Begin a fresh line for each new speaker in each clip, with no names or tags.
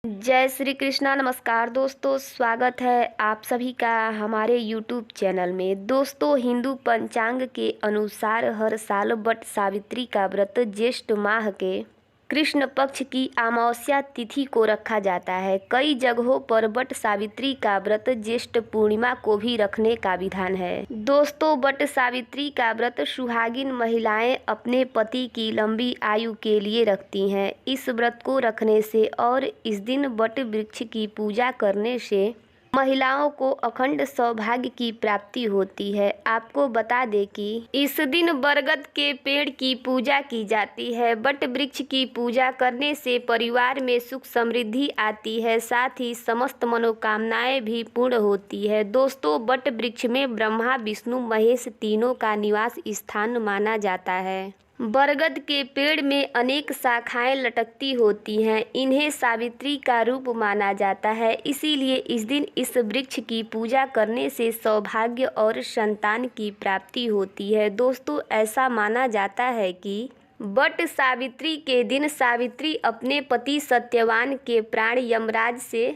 जय श्री कृष्णा। नमस्कार दोस्तों, स्वागत है आप सभी का हमारे YouTube चैनल में। दोस्तों, हिंदू पंचांग के अनुसार हर साल वट सावित्री का व्रत ज्येष्ठ माह के कृष्ण पक्ष की अमावस्या तिथि को रखा जाता है। कई जगहों पर वट सावित्री का व्रत ज्येष्ठ पूर्णिमा को भी रखने का विधान है। दोस्तों, वट सावित्री का व्रत सुहागिन महिलाएं अपने पति की लंबी आयु के लिए रखती हैं। इस व्रत को रखने से और इस दिन वट वृक्ष की पूजा करने से महिलाओं को अखंड सौभाग्य की प्राप्ति होती है। आपको बता दें कि इस दिन बरगद के पेड़ की पूजा की जाती है। वट वृक्ष की पूजा करने से परिवार में सुख समृद्धि आती है, साथ ही समस्त मनोकामनाएं भी पूर्ण होती है। दोस्तों, वट वृक्ष में ब्रह्मा विष्णु महेश तीनों का निवास स्थान माना जाता है। बरगद के पेड़ में अनेक शाखाएं लटकती होती हैं। इन्हें सावित्री का रूप माना जाता है, इसीलिए इस दिन इस वृक्ष की पूजा करने से सौभाग्य और संतान की प्राप्ति होती है। दोस्तों, ऐसा माना जाता है कि वट सावित्री के दिन सावित्री अपने पति सत्यवान के प्राण यमराज से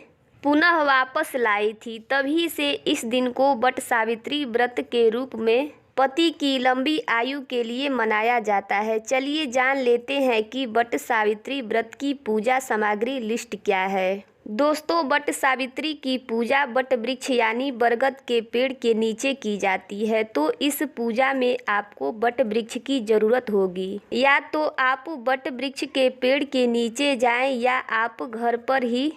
पुनः वापस लाई थी। तभी से इस दिन को वट सावित्री व्रत के रूप में पति की लंबी आयु के लिए मनाया जाता है। चलिए जान लेते हैं कि वट सावित्री व्रत की पूजा सामग्री लिस्ट क्या है। दोस्तों, वट सावित्री की पूजा वट वृक्ष यानी बरगद के पेड़ के नीचे की जाती है। तो इस पूजा में आपको वट वृक्ष की जरूरत होगी। या तो आप वट वृक्ष के पेड़ के नीचे जाएं या आप घर पर ही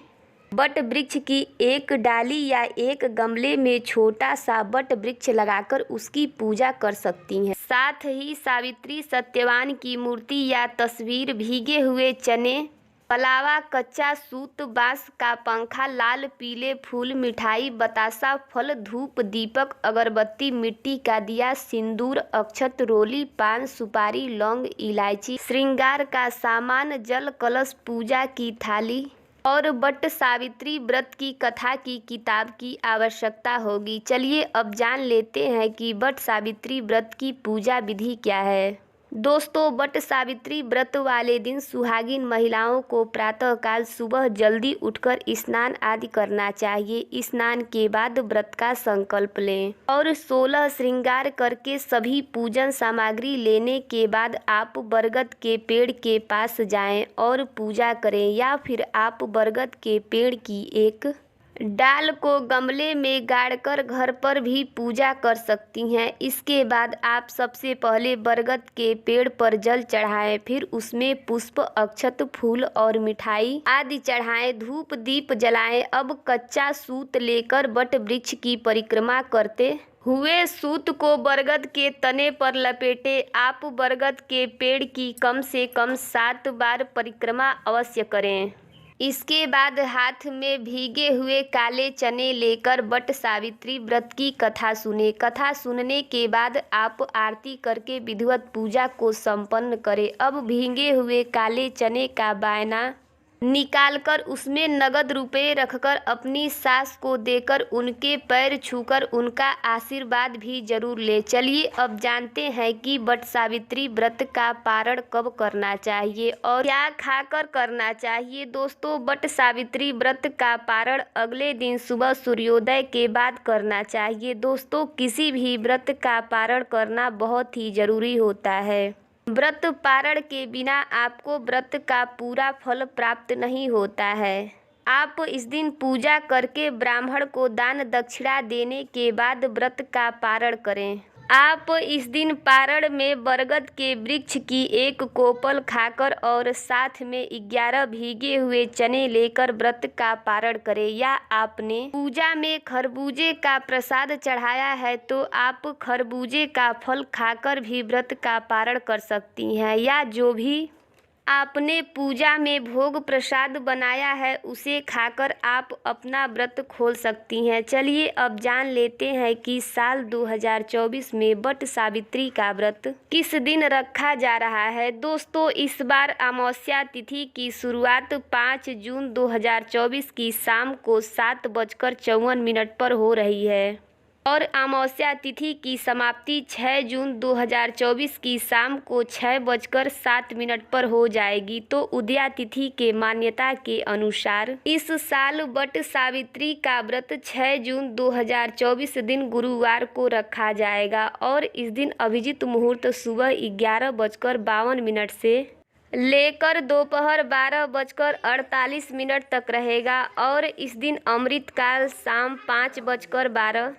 वट वृक्ष की एक डाली या एक गमले में छोटा सा वट वृक्ष लगाकर उसकी पूजा कर सकती हैं। साथ ही सावित्री सत्यवान की मूर्ति या तस्वीर, भीगे हुए चने, पलावा, कच्चा सूत, बांस का पंखा, लाल पीले फूल, मिठाई, बतासा, फल, धूप, दीपक, अगरबत्ती, मिट्टी का दिया, सिंदूर, अक्षत, रोली, पान, सुपारी, लौंग, इलायची, श्रृंगार का सामान, जल, कलश, पूजा की थाली और वट सावित्री व्रत की कथा की किताब की आवश्यकता होगी। चलिए अब जान लेते हैं कि वट सावित्री व्रत की पूजा विधि क्या है। दोस्तों, वट सावित्री व्रत वाले दिन सुहागिन महिलाओं को प्रातःकाल सुबह जल्दी उठकर स्नान आदि करना चाहिए। स्नान के बाद व्रत का संकल्प लें और 16 श्रृंगार करके सभी पूजन सामग्री लेने के बाद आप बरगद के पेड़ के पास जाएं और पूजा करें, या फिर आप बरगद के पेड़ की एक डाल को गमले में गाड़कर घर पर भी पूजा कर सकती हैं। इसके बाद आप सबसे पहले बरगद के पेड़ पर जल चढ़ाएं, फिर उसमें पुष्प, अक्षत, फूल और मिठाई आदि चढ़ाएं, धूप दीप जलाएं। अब कच्चा सूत लेकर वट वृक्ष की परिक्रमा करते हुए सूत को बरगद के तने पर लपेटे। आप बरगद के पेड़ की कम से कम 7 बार परिक्रमा अवश्य करें। इसके बाद हाथ में भीगे हुए काले चने लेकर वट सावित्री व्रत की कथा सुने। कथा सुनने के बाद आप आरती करके विधिवत पूजा को संपन्न करें। अब भीगे हुए काले चने का बायना निकालकर उसमें नगद रुपए रखकर अपनी सास को देकर उनके पैर छूकर उनका आशीर्वाद भी जरूर ले। चलिए अब जानते हैं कि वट सावित्री व्रत का पारण कब करना चाहिए और क्या खाकर करना चाहिए। दोस्तों, वट सावित्री व्रत का पारण अगले दिन सुबह सूर्योदय के बाद करना चाहिए। दोस्तों, किसी भी व्रत का पारण करना बहुत ही जरूरी होता है। व्रत पारण के बिना आपको व्रत का पूरा फल प्राप्त नहीं होता है। आप इस दिन पूजा करके ब्राह्मण को दान दक्षिणा देने के बाद व्रत का पारण करें। आप इस दिन पारण में बरगद के वृक्ष की एक कोपल खाकर और साथ में 11 भीगे हुए चने लेकर व्रत का पारण करें। या आपने पूजा में खरबूजे का प्रसाद चढ़ाया है तो आप खरबूजे का फल खाकर भी व्रत का पारण कर सकती हैं, या जो भी आपने पूजा में भोग प्रसाद बनाया है उसे खाकर आप अपना व्रत खोल सकती हैं। चलिए अब जान लेते हैं कि साल 2024 में वट सावित्री का व्रत किस दिन रखा जा रहा है। दोस्तों, इस बार अमावस्या तिथि की शुरुआत 5 जून 2024 की शाम को 7:54 पर हो रही है। और अमावस्या तिथि की समाप्ति 6 जून 2024 की शाम को 6:07 पर हो जाएगी। तो उदया तिथि के मान्यता के अनुसार इस साल वट सावित्री का व्रत 6 जून 2024 दिन गुरुवार को रखा जाएगा और इस दिन अभिजीत मुहूर्त सुबह 11:52 से लेकर दोपहर 12:48 तक रहेगा और इस दिन अमृत काल शाम 5:12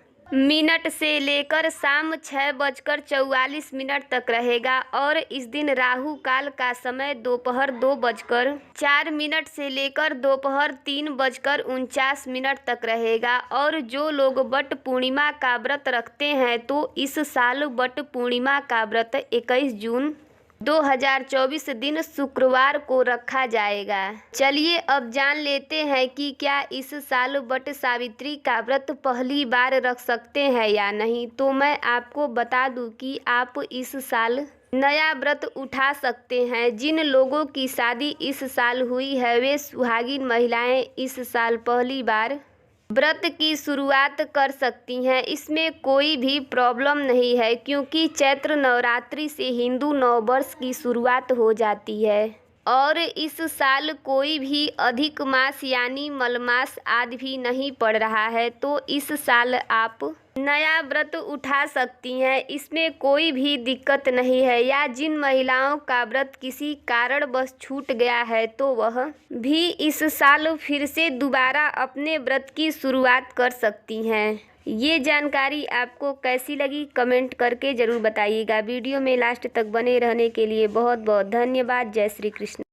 से लेकर शाम 6:44 तक रहेगा और इस दिन राहु काल का समय दोपहर 2:04 से लेकर दोपहर 3:49 तक रहेगा। और जो लोग वट पूर्णिमा का व्रत रखते हैं तो इस साल वट पूर्णिमा का व्रत 21 जून 2024 दिन शुक्रवार को रखा जाएगा। चलिए अब जान लेते हैं कि क्या इस साल वट सावित्री का व्रत पहली बार रख सकते हैं या नहीं। तो मैं आपको बता दूं कि आप इस साल नया व्रत उठा सकते हैं। जिन लोगों की शादी इस साल हुई है वे सुहागिन महिलाएं इस साल पहली बार व्रत की शुरुआत कर सकती हैं। इसमें कोई भी प्रॉब्लम नहीं है क्योंकि चैत्र नवरात्रि से हिंदू नववर्ष की शुरुआत हो जाती है और इस साल कोई भी अधिक मास यानी मलमास आदि भी नहीं पड़ रहा है। तो इस साल आप नया व्रत उठा सकती हैं, इसमें कोई भी दिक्कत नहीं है। या जिन महिलाओं का व्रत किसी कारणवश छूट गया है तो वह भी इस साल फिर से दोबारा अपने व्रत की शुरुआत कर सकती हैं। ये जानकारी आपको कैसी लगी कमेंट करके ज़रूर बताइएगा। वीडियो में लास्ट तक बने रहने के लिए बहुत बहुत धन्यवाद। जय श्री कृष्ण।